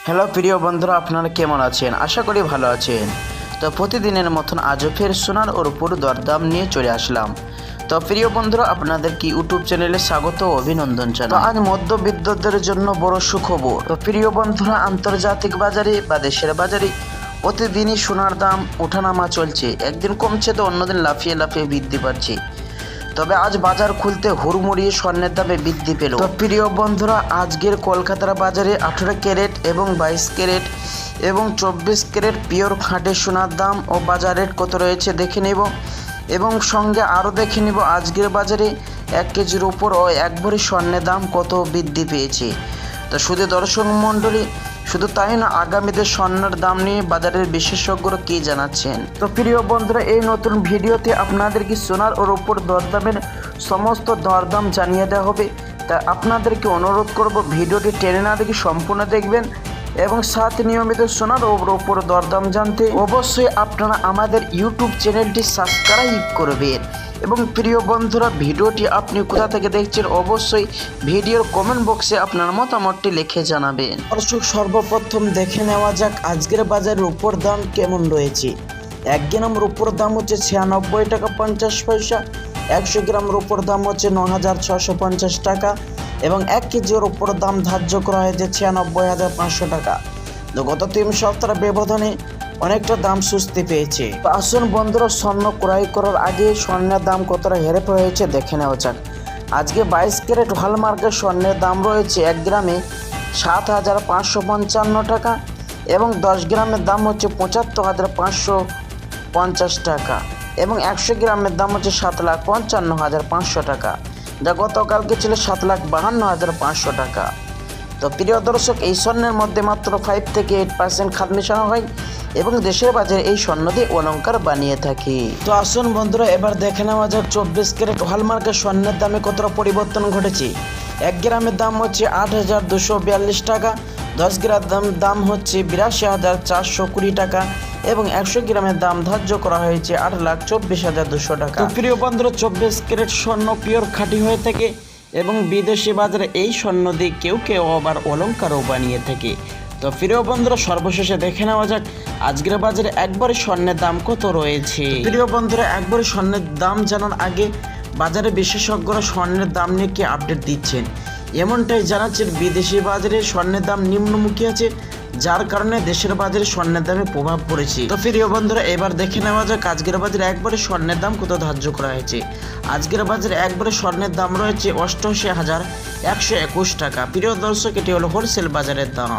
Hello প্রিয় বন্ধুরা, আপনারা কেমন আছেন? আশা করি ভালো আছেন। তো প্রতিদিনের মতন আজও ফের সোনার ওর উপর দরদাম নিয়ে চলে আসলাম। তো প্রিয় বন্ধুরা, আপনাদেরকে ইউটিউব চ্যানেলে স্বাগত ও অভিনন্দন জানাই। আজ মধ্যবিত্তদের জন্য বড় সুখবর। তো প্রিয় বন্ধুরা, আন্তর্জাতিক বাজারে বা দেশের বাজারে প্রতিদিনই সোনার দাম ওঠানামা চলছে। একদিন কমছে তো অন্যদিন লাফিয়ে লাফিয়ে বৃদ্ধি পাচ্ছে। তবে আজ বাজার খুলতে হুড়মুড়িয়ে স্বর্ণের দামে বৃদ্ধি পেল। তো প্রিয় বন্ধুরা, আজকের কলকাতার বাজারে 18 ক্যারেট এবং 22 ক্যারেট এবং 24 ক্যারেট পিওর খাঁটি সোনার দাম ও বাজার রেট কত রয়েছে দেখে নেব, এবং সঙ্গে আরও দেখে নেব আজকের বাজারে 1 কেজির উপর ও 1 ভরি স্বর্ণের দাম কত বৃদ্ধি পেয়েছে। তো শুধু দর্শক মণ্ডলী, শুধু তাই না, আগামীতে স্বর্ণের দাম নিয়ে বাজারের বিশেষজ্ঞরা কী জানাচ্ছেন। তো প্রিয় বন্ধুরা, এই নতুন ভিডিওতে আপনাদেরকে সোনার ওর উপর দরদামের সমস্ত দরদাম জানিয়ে দেওয়া হবে। তা আপনাদেরকে অনুরোধ করব ভিডিওটি টেনে না দেখে সম্পূর্ণ দেখবেন, এবং সাথে নিয়মিত সোনার ওর উপর দরদাম জানতে অবশ্যই আপনারা আমাদের ইউটিউব চ্যানেলটি সাবস্ক্রাইব করবেন। এবং প্রিয় বন্ধুরা, ভিডিওটি আপনি কোথা থেকে দেখছেন অবশ্যই ভিডিওর কমেন্ট বক্সে আপনার মতামতটি লিখে জানাবেন। দর্শক, সর্বপ্রথম দেখে নেওয়া যাক আজকের বাজারের উপর দাম কেমন রয়েছে। 1 গ্রাম রূপোর দাম হচ্ছে 96 টাকা 50 পয়সা, 100 গ্রাম রূপোর দাম হচ্ছে 9650 টাকা, এবং 1 কেজির উপর দাম ধার্য করা হয়েছে 96,500 টাকা। তো গত 3 সপ্তাহের ব্যবধানে অনেকটা দাম সুস্থি পেয়েছে। তো আসুন বন্ধুরা, স্বর্ণ ক্রয় করার আগে স্বর্ণের দাম কতটা হেরফের হয়েছে দেখে নেওয়া যাক। আজকে 22 ক্যারেট হলমার্কের স্বর্ণের দাম রয়েছে 1 গ্রামে 7,555 টাকা, এবং 10 গ্রামের দাম হচ্ছে 75,550 টাকা, এবং 100 গ্রামের দাম হচ্ছে 7,55,500 টাকা, যা গতকালকে ছিল 7,52,500 টাকা। তো প্রিয় দর্শক, এই স্বর্ণের মধ্যে মাত্র 5 থেকে 8% খাদ মেশানো হয়, এবং দেশের বাজারে এই স্বর্ণ দিয়ে অলংকার বানিয়ে থাকে। তো আসুন বন্ধুরা, এবার দেখে নেওয়া যাক 24 ক্যারেট হলমার্কের স্বর্ণের দামে কতটা পরিবর্তন ঘটেছে। 1 গ্রামের দাম হচ্ছে 8,242 টাকা, 10 গ্রামের দাম হচ্ছে 82,420 টাকা, এবং 100 গ্রামের দাম ধার্য করা হয়েছে 8,24,200 টাকা। তো প্রিয় বন্ধুরা, 24 ক্যারেট স্বর্ণ পিওর খাঁটি হয়ে থাকে, এবং বিদেশি বাজারে এই স্বর্ণ দিয়ে কেউ কেউ আবার অলংকারও বানিয়ে থাকে। তো প্রিয় বন্ধুরা, সর্বশেষে দেখে নেওয়া যাক আজকের বাজারে একবারে স্বর্ণের দাম কত রয়েছে। প্রিয় বন্ধুরা, একবারে স্বর্ণের দাম জানার আগে বাজারে বিশেষজ্ঞরা স্বর্ণের দাম নিয়ে কি আপডেট দিচ্ছেন এমনটাই জানাচ্ছেন। বিদেশি বাজারে স্বর্ণের দাম নিম্নমুখী আছে, যার কারণে দেশের বাজারে স্বর্ণের দামে প্রভাব পড়েছে। তো প্রিয় বন্ধুরা, এবার দেখে নেওয়া যাক আজকের বাজারে একবারে স্বর্ণের দাম কত ধার্য করা হয়েছে। আজকের বাজারে একবারে স্বর্ণের দাম রয়েছে 88,121 টাকা। প্রিয় দর্শক, এটি হলো হোলসেল বাজারের দাম।